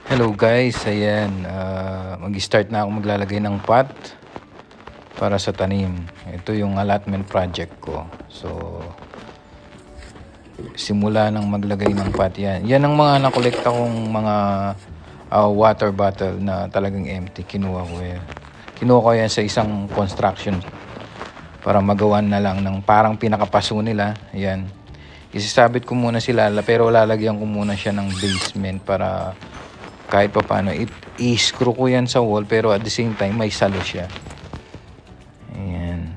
Hello guys, ayan, mag-start na ako maglalagay ng pot para sa tanim. Ito yung allotment project ko. So, simula ng maglagay ng pot yan. Yan ang mga nakolekta kong mga water bottle na talagang empty. Kinuha ko yan sa isang construction para magawan na lang ng parang pinakapaso nila. Ayan. Isasabit ko muna sila pero lalagyan ko muna siya ng basement para kahit pa paano i-screw ko yan sa wall pero at the same time may salo siya. Ayan.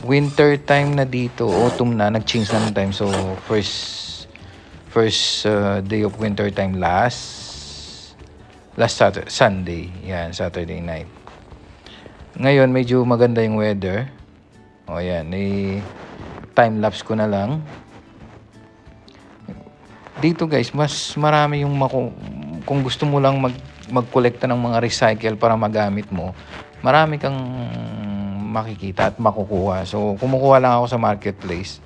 Winter time na dito, autumn na, nag-change na ng time. So first day of winter time last Sunday. Yan, Saturday night. Ngayon medyo maganda yung weather. O yan, time lapse ko na lang. Dito guys, mas marami yung kung gusto mo lang magkolekta ng mga recycle para magamit mo, marami kang makikita at makukuha. So, kumukuha lang ako sa marketplace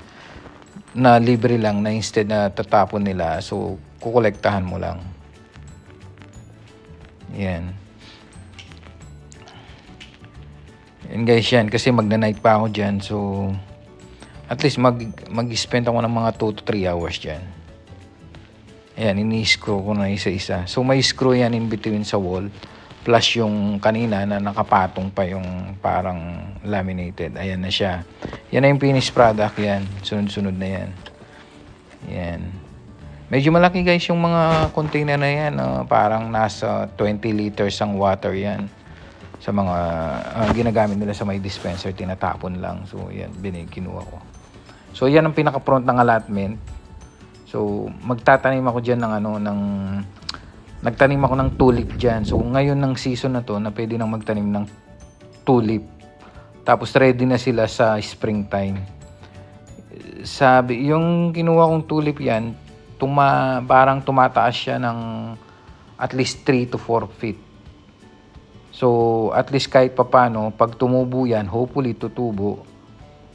na libre lang na instead na tatapon nila. So, kukolektahan mo lang. Yan. Yan guys yan. Kasi magna-night pa ako dyan. So, at least mag-spend ako ng mga 2 to 3 hours dyan. Ayan, ini-screw ko na isa-isa. So, may screw yan in between sa wall. Plus yung kanina na nakapatong pa yung parang laminated. Ayan na siya. Yan na yung finished product yan. Sunod-sunod na yan. Yan. Medyo malaki guys yung mga container na yan. Parang nasa 20 liters ang water yan. Sa mga ginagamit nila sa may dispenser, tinatapon lang. So, yan, kinuha ko. So, yan ang pinaka-front ng allotment. So, magtatanim ako diyan nagtanim ako ng tulip diyan. So, ngayon ng season na to, na pwede nang magtanim ng tulip. Tapos ready na sila sa springtime. Sabi, yung kinuha kong tulip yan, parang tumataas siya ng at least 3 to 4 feet. So, at least kahit papano, pag tumubo yan, hopefully tutubo,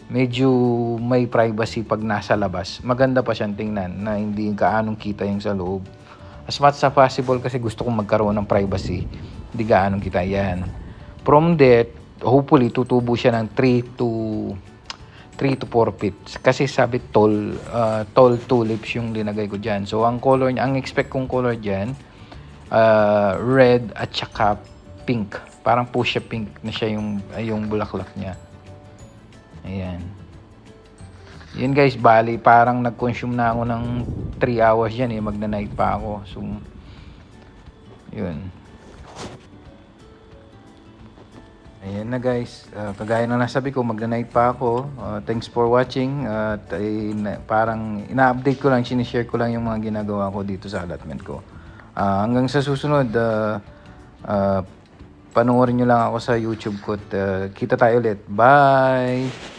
medyo may privacy pag nasa labas. Maganda pa siyang tingnan na hindi gaanong kita yung sa loob. As much as possible kasi gusto kong magkaroon ng privacy. Hindi gaanong kita yan. From there, hopefully tutubo siya ng 3 to 4 feet. Kasi sabi tall tulips yung linagay ko dyan. So ang color niya, ang expect kong color dyan, red at saka pink. Parang fuchsia pink na siya yung bulaklak niya. Ayan. Yun guys, bali parang nag-consume na ako ng 3 hours yan magna-night pa ako. So, yun. Ayan na guys. Kagaya na nasabi ko, magna-night pa ako. Thanks for watching. Parang ina-update ko lang, sinishare ko lang yung mga ginagawa ko dito sa allotment ko. Hanggang sa susunod, panoorin nyo lang ako sa YouTube ko. Kita tayo ulit. Bye!